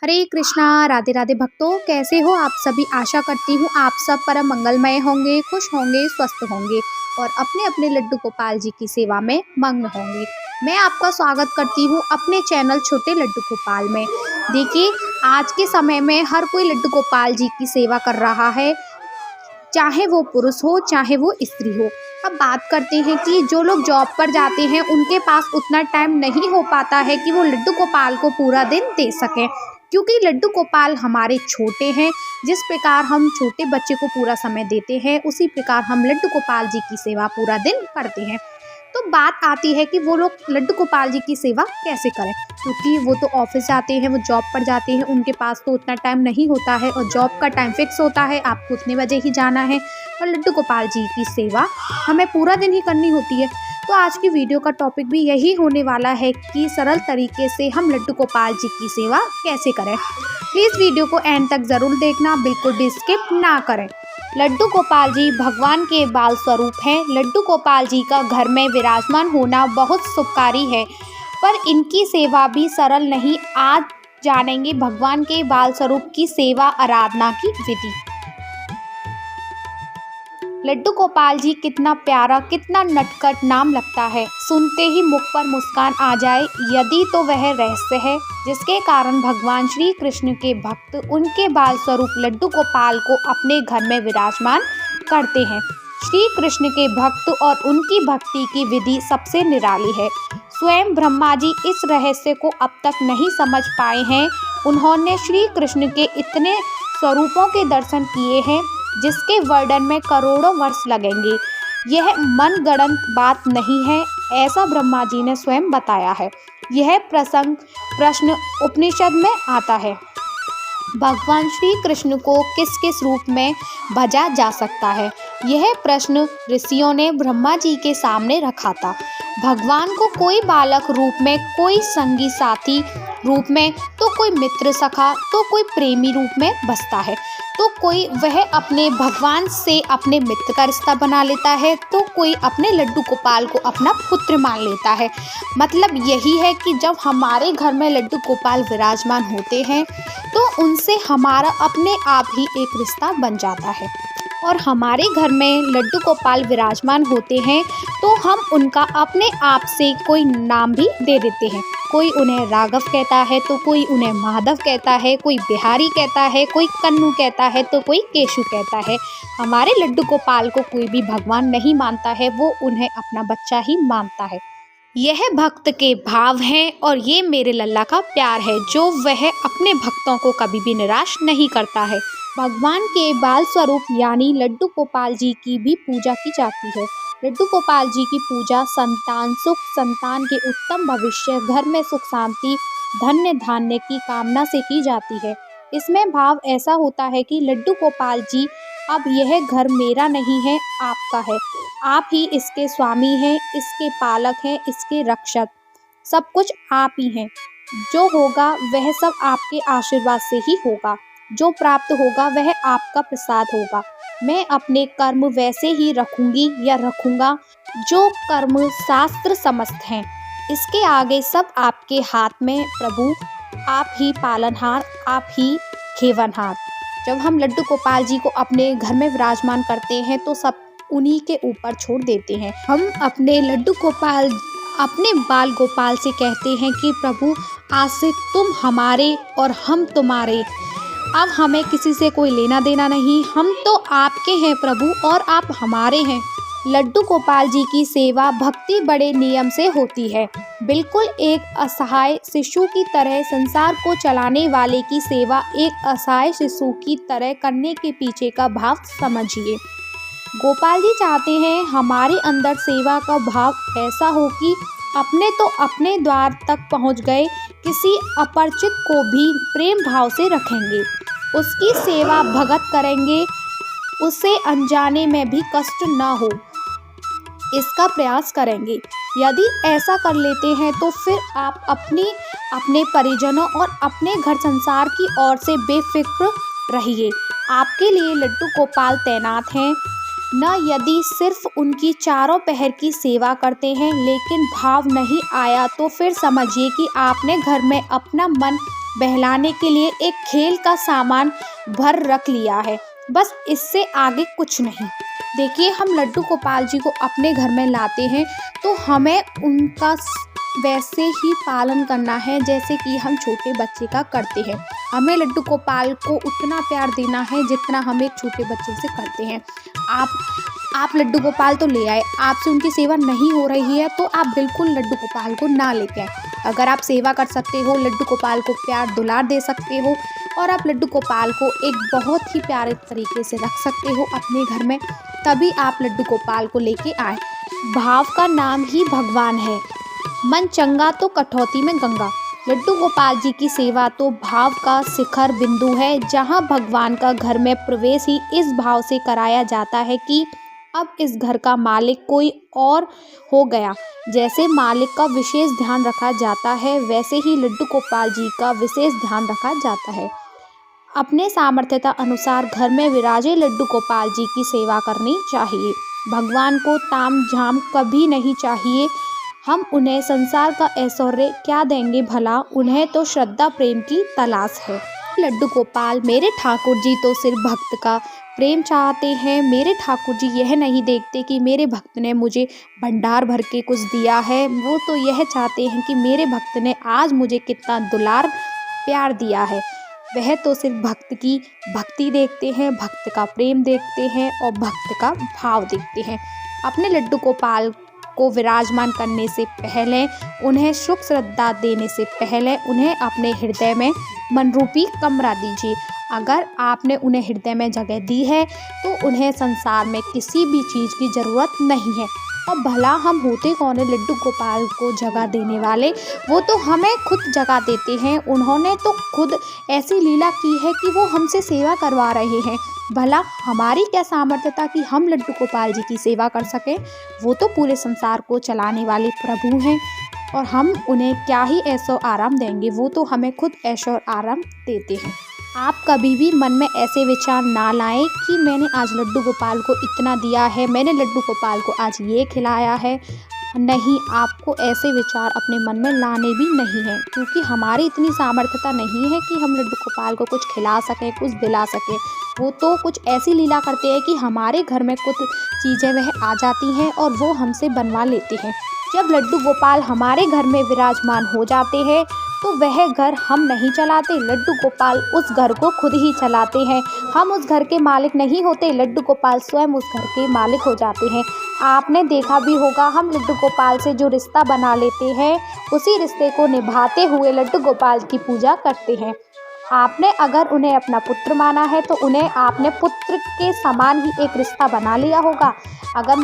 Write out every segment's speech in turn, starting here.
हरे कृष्णा। राधे राधे भक्तों, कैसे हो आप सभी। आशा करती हूँ आप सब परम मंगलमय होंगे, खुश होंगे, स्वस्थ होंगे और अपने अपने लड्डू गोपाल जी की सेवा में मग्न होंगे। मैं आपका स्वागत करती हूँ अपने चैनल छोटे लड्डू गोपाल में। देखिए, आज के समय में हर कोई लड्डू गोपाल जी की सेवा कर रहा है, चाहे वो पुरुष हो चाहे वो स्त्री हो। अब बात करते हैं कि जो लोग जॉब पर जाते हैं उनके पास उतना टाइम नहीं हो पाता है कि वो लड्डू गोपाल को पूरा दिन दे सकें, क्योंकि लड्डू गोपाल हमारे छोटे हैं। जिस प्रकार हम छोटे बच्चे को पूरा समय देते हैं, उसी प्रकार हम लड्डू गोपाल जी की सेवा पूरा दिन करते हैं। तो बात आती है कि वो लोग लड्डू गोपाल जी की सेवा कैसे करें, क्योंकि वो तो ऑफिस जाते हैं, वो जॉब पर जाते हैं, उनके पास तो उतना टाइम नहीं होता है और जॉब का टाइम फिक्स होता है, आपको उतने बजे ही जाना है और लड्डू गोपाल जी की सेवा हमें पूरा दिन ही करनी होती है। तो आज की वीडियो का टॉपिक भी यही होने वाला है कि सरल तरीके से हम लड्डू गोपाल जी की सेवा कैसे करें। प्लीज़ वीडियो को एंड तक ज़रूर देखना, बिल्कुल भी स्किप ना करें। लड्डू गोपाल जी भगवान के बाल स्वरूप हैं। लड्डू गोपाल जी का घर में विराजमान होना बहुत शुभकारी है, पर इनकी सेवा भी सरल नहीं। आज जानेंगे भगवान के बाल स्वरूप की सेवा आराधना की विधि। लड्डू गोपाल जी कितना प्यारा, कितना नटखट नाम लगता है। सुनते ही मुख पर मुस्कान आ जाए, यदि तो वह रहस्य है जिसके कारण भगवान श्री कृष्ण के भक्त उनके बाल स्वरूप लड्डू गोपाल को अपने घर में विराजमान करते हैं। श्री कृष्ण के भक्त और उनकी भक्ति की विधि सबसे निराली है। स्वयं ब्रह्मा जी इस रहस्य को अब तक नहीं समझ पाए हैं। उन्होंने श्री कृष्ण के इतने स्वरूपों के दर्शन किए हैं जिसके वर्णन में करोड़ों वर्ष लगेंगे। यह मनगढ़ंत बात नहीं है, ऐसा ब्रह्मा जी ने स्वयं बताया है। यह प्रश्न उपनिषद में आता है, भगवान श्री कृष्ण को किस किस रूप में भजा जा सकता है। यह प्रश्न ऋषियों ने ब्रह्मा जी के सामने रखा था। भगवान को कोई बालक रूप में, कोई संगी साथी रूप में, तो कोई मित्र सखा, तो कोई प्रेमी रूप में बसता है, तो कोई वह अपने भगवान से अपने मित्र का रिश्ता बना लेता है, तो कोई अपने लड्डू गोपाल को अपना पुत्र मान लेता है। मतलब यही है कि जब हमारे घर में लड्डू गोपाल विराजमान होते हैं तो उनसे हमारा अपने आप ही एक रिश्ता बन जाता है। और हमारे घर में लड्डू गोपाल विराजमान होते हैं तो हम उनका अपने आप से कोई नाम भी दे देते हैं। कोई उन्हें राघव कहता है, तो कोई उन्हें माधव कहता है, कोई बिहारी कहता है, कोई कन्नू कहता है, तो कोई केशु कहता है। हमारे लड्डू गोपाल को कोई भी भगवान नहीं मानता है, वो उन्हें अपना बच्चा ही मानता है। यह भक्त के भाव हैं और ये मेरे लल्ला का प्यार है, जो वह अपने भक्तों को कभी भी निराश नहीं करता है। भगवान के बाल स्वरूप यानी लड्डू गोपाल जी की भी पूजा की जाती है। लड्डू गोपाल जी की पूजा संतान सुख, संतान के उत्तम भविष्य, घर में सुख शांति, धन्य धान्य की कामना से की जाती है। इसमें भाव ऐसा होता है कि लड्डू गोपाल जी, अब यह घर मेरा नहीं है, आपका है। आप ही इसके स्वामी हैं, इसके पालक हैं, इसके रक्षक, सब कुछ आप ही हैं। जो होगा वह सब आपके आशीर्वाद से ही होगा। जो प्राप्त होगा वह आपका प्रसाद होगा। मैं अपने कर्म वैसे ही रखूंगी या रखूंगा जो कर्म शास्त्र समस्त हैं। इसके आगे सब आपके हाथ में प्रभु। आप ही पालनहार, आप ही खेवनहार। जब हम लड्डू गोपाल जी को अपने घर में विराजमान करते हैं तो सब उन्हीं के ऊपर छोड़ देते हैं। हम अपने लड्डू गोपाल, अपने बाल गोपाल से कहते हैं कि प्रभु, आज से तुम हमारे और हम तुम्हारे। अब हमें किसी से कोई लेना देना नहीं, हम तो आपके हैं प्रभु और आप हमारे हैं। लड्डू गोपाल जी की सेवा भक्ति बड़े नियम से होती है। बिल्कुल एक असहाय शिशु की तरह संसार को चलाने वाले की सेवा एक असहाय शिशु की तरह करने के पीछे का भाव समझिए। गोपाल जी चाहते हैं हमारे अंदर सेवा का भाव ऐसा हो कि अपने तो अपने द्वार तक पहुंच गए, किसी अपरिचित को भी प्रेम भाव से रखेंगे, उसकी सेवा भगत करेंगे, उसे अनजाने में भी कष्ट न हो, इसका प्रयास करेंगे। यदि ऐसा कर लेते हैं तो फिर आप अपने परिजनों और अपने घर संसार की ओर से बेफिक्र रहिए। आपके लिए लड्डू गोपाल तैनात हैं। न यदि सिर्फ उनकी चारों पहर की सेवा करते हैं लेकिन भाव नहीं आया तो फिर समझिए कि आपने घर में अपना मन बहलाने के लिए एक खेल का सामान भर रख लिया है, बस इससे आगे कुछ नहीं। देखिए, हम लड्डू गोपाल जी को अपने घर में लाते हैं तो हमें उनका वैसे ही पालन करना है जैसे कि हम छोटे बच्चे का करते हैं। हमें लड्डू गोपाल को उतना प्यार देना है जितना हम एक छोटे बच्चे से करते हैं। आप लड्डू गोपाल तो ले आए, आपसे उनकी सेवा नहीं हो रही है तो आप बिल्कुल लड्डू गोपाल को ना लेके आए। अगर आप सेवा कर सकते हो, लड्डू गोपाल को प्यार दुलार दे सकते हो और आप लड्डू गोपाल को एक बहुत ही प्यारे तरीके से रख सकते हो अपने घर में, तभी आप लड्डू गोपाल को लेके आए। भाव का नाम ही भगवान है, मन चंगा तो कटौती में गंगा। लड्डू गोपाल जी की सेवा तो भाव का शिखर बिंदु है, जहां भगवान का घर में प्रवेश ही इस भाव से कराया जाता है कि अब इस घर का मालिक कोई और हो गया। जैसे मालिक का विशेष ध्यान रखा जाता है, वैसे ही लड्डू गोपाल जी का विशेष ध्यान रखा जाता है। अपने सामर्थ्यता अनुसार घर में विराजे लड्डू गोपाल जी की सेवा करनी चाहिए। भगवान को ताम झाम कभी नहीं चाहिए। हम उन्हें संसार का ऐश्वर्य क्या देंगे भला, उन्हें तो श्रद्धा प्रेम की तलाश है। लड्डू गोपाल मेरे ठाकुर जी तो सिर्फ भक्त का प्रेम चाहते हैं। मेरे ठाकुर जी यह नहीं देखते कि मेरे भक्त ने मुझे भंडार भर के कुछ दिया है, वो तो यह चाहते हैं कि मेरे भक्त ने आज मुझे कितना दुलार प्यार दिया है। वह तो सिर्फ भक्त की भक्ति देखते हैं, भक्त का प्रेम देखते हैं और भक्त का भाव देखते हैं। अपने लड्डू गोपाल को विराजमान करने से पहले, उन्हें सुख श्रद्धा देने से पहले उन्हें अपने हृदय में मनरूपी कमरा दीजिए। अगर आपने उन्हें हृदय में जगह दी है तो उन्हें संसार में किसी भी चीज़ की ज़रूरत नहीं है। और भला हम होते कौन है लड्डू गोपाल को जगह देने वाले, वो तो हमें खुद जगह देते हैं। उन्होंने तो खुद ऐसी लीला की है कि वो हमसे सेवा करवा रहे हैं। भला हमारी क्या सामर्थ्यता कि हम लड्डू गोपाल जी की सेवा कर सकें। वो तो पूरे संसार को चलाने वाले प्रभु हैं और हम उन्हें क्या ही ऐशो आराम देंगे, वो तो हमें खुद ऐशो आराम देते हैं। आप कभी भी मन में ऐसे विचार ना लाएं कि मैंने आज लड्डू गोपाल को इतना दिया है, मैंने लड्डू गोपाल को आज ये खिलाया है। नहीं, आपको ऐसे विचार अपने मन में लाने भी नहीं हैं, क्योंकि हमारी इतनी सामर्थ्यता नहीं है कि हम लड्डू गोपाल को कुछ खिला सकें, कुछ दिला सकें। वो तो कुछ ऐसी लीला करते हैं कि हमारे घर में कुछ चीज़ें वह आ जाती हैं और वो हमसे बनवा लेते हैं। जब लड्डू गोपाल हमारे घर में विराजमान हो जाते हैं तो वह घर हम नहीं चलाते, लड्डू गोपाल उस घर को खुद ही चलाते हैं। हम उस घर के मालिक नहीं होते, लड्डू गोपाल स्वयं उस घर के मालिक हो जाते हैं। आपने देखा भी होगा, हम लड्डू गोपाल से जो रिश्ता बना लेते हैं, उसी रिश्ते को निभाते हुए लड्डू गोपाल की पूजा करते हैं। आपने अगर उन्हें अपना पुत्र माना है तो उन्हें आपने पुत्र के समान ही एक रिश्ता बना लिया होगा। अगर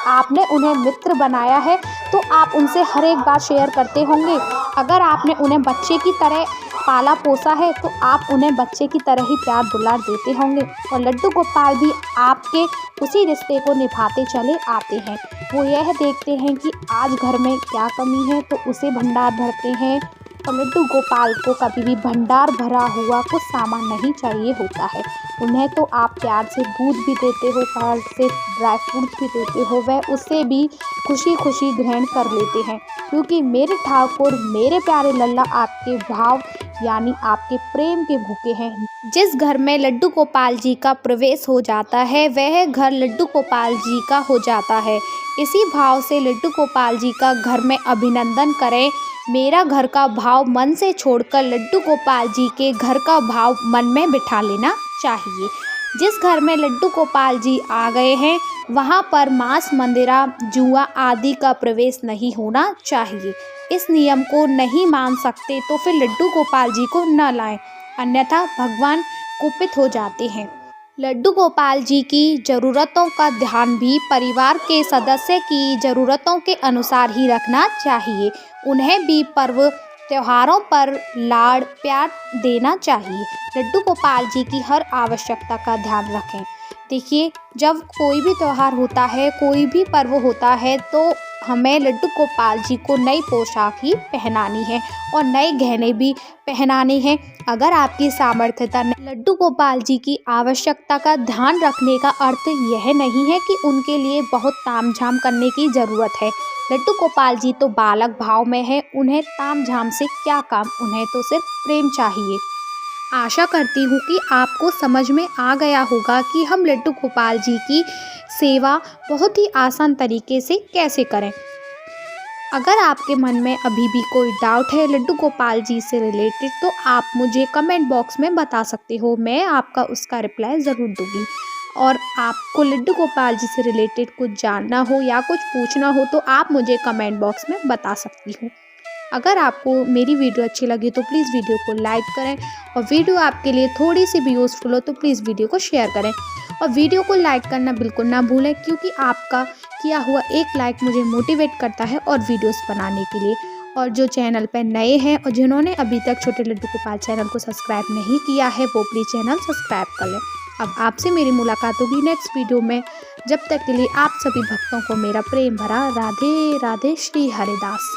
आपने उन्हें मित्र बनाया है तो आप उनसे हर एक बात शेयर करते होंगे। अगर आपने उन्हें बच्चे की तरह पाला पोसा है तो आप उन्हें बच्चे की तरह ही प्यार दुलार देते होंगे। और लड्डू गोपाल भी आपके उसी रिश्ते को निभाते चले आते हैं। वो यह देखते हैं कि आज घर में क्या कमी है तो उसे भंडार भरते हैं। और लड्डू गोपाल को कभी भी भंडार भरा हुआ कुछ सामान नहीं चाहिए होता है। उन्हें तो आप प्यार से दूध भी देते हो, प्यार से ड्राई फ्रूट भी देते हो, वह उसे भी खुशी खुशी ग्रहण कर लेते हैं। क्योंकि मेरे ठाकुर, मेरे प्यारे लल्ला आपके भाव यानी आपके प्रेम के भूखे हैं। जिस घर में लड्डू गोपाल जी का प्रवेश हो जाता है वह घर लड्डू गोपाल जी का हो जाता है। इसी भाव से लड्डू गोपाल जी का घर में अभिनंदन करें। मेरा घर का भाव मन से छोड़कर लड्डू गोपाल जी के घर का भाव मन में बिठा लेना चाहिए। जिस घर में लड्डू गोपाल जी आ गए हैं वहाँ पर मांस, मंदिरा, जुआ आदि का प्रवेश नहीं होना चाहिए। इस नियम को नहीं मान सकते तो फिर लड्डू गोपाल जी को न लाएं, अन्यथा भगवान कुपित हो जाते हैं। लड्डू गोपाल जी की ज़रूरतों का ध्यान भी परिवार के सदस्य की ज़रूरतों के अनुसार ही रखना चाहिए। उन्हें भी पर्व त्योहारों पर लाड़ प्यार देना चाहिए। लड्डू गोपाल जी की हर आवश्यकता का ध्यान रखें। देखिए, जब कोई भी त्यौहार होता है, कोई भी पर्व होता है तो हमें लड्डू गोपाल जी को नई पोशाक ही पहनानी है और नए गहने भी पहनाने हैं। अगर आपकी सामर्थ्यता लड्डू गोपाल जी की आवश्यकता का ध्यान रखने का अर्थ यह नहीं है कि उनके लिए बहुत तामझाम करने की ज़रूरत है। लड्डू गोपाल जी तो बालक भाव में है, उन्हें तामझाम से क्या काम, उन्हें तो सिर्फ प्रेम चाहिए। आशा करती हूँ कि आपको समझ में आ गया होगा कि हम लड्डू गोपाल जी की सेवा बहुत ही आसान तरीके से कैसे करें। अगर आपके मन में अभी भी कोई डाउट है लड्डू गोपाल जी से रिलेटेड तो आप मुझे कमेंट बॉक्स में बता सकते हो, मैं आपका उसका रिप्लाई ज़रूर दूंगी। और आपको लड्डू गोपाल जी से रिलेटेड कुछ जानना हो या कुछ पूछना हो तो आप मुझे कमेंट बॉक्स में बता सकती हो। अगर आपको मेरी वीडियो अच्छी लगी तो प्लीज़ वीडियो को लाइक करें और वीडियो आपके लिए थोड़ी सी भी यूज़फुल हो तो प्लीज़ वीडियो को शेयर करें और वीडियो को लाइक करना बिल्कुल ना भूलें, क्योंकि आपका किया हुआ एक लाइक मुझे मोटिवेट करता है और वीडियोस बनाने के लिए। और जो चैनल पर नए हैं और जिन्होंने अभी तक छोटे लड्डू गोपाल चैनल को सब्सक्राइब नहीं किया है वो प्लीज़ चैनल सब्सक्राइब कर लें। अब आपसे मेरी मुलाकात होगी नेक्स्ट वीडियो में। जब तक के लिए आप सभी भक्तों को मेरा प्रेम भरा राधे राधे श्री हरिदास।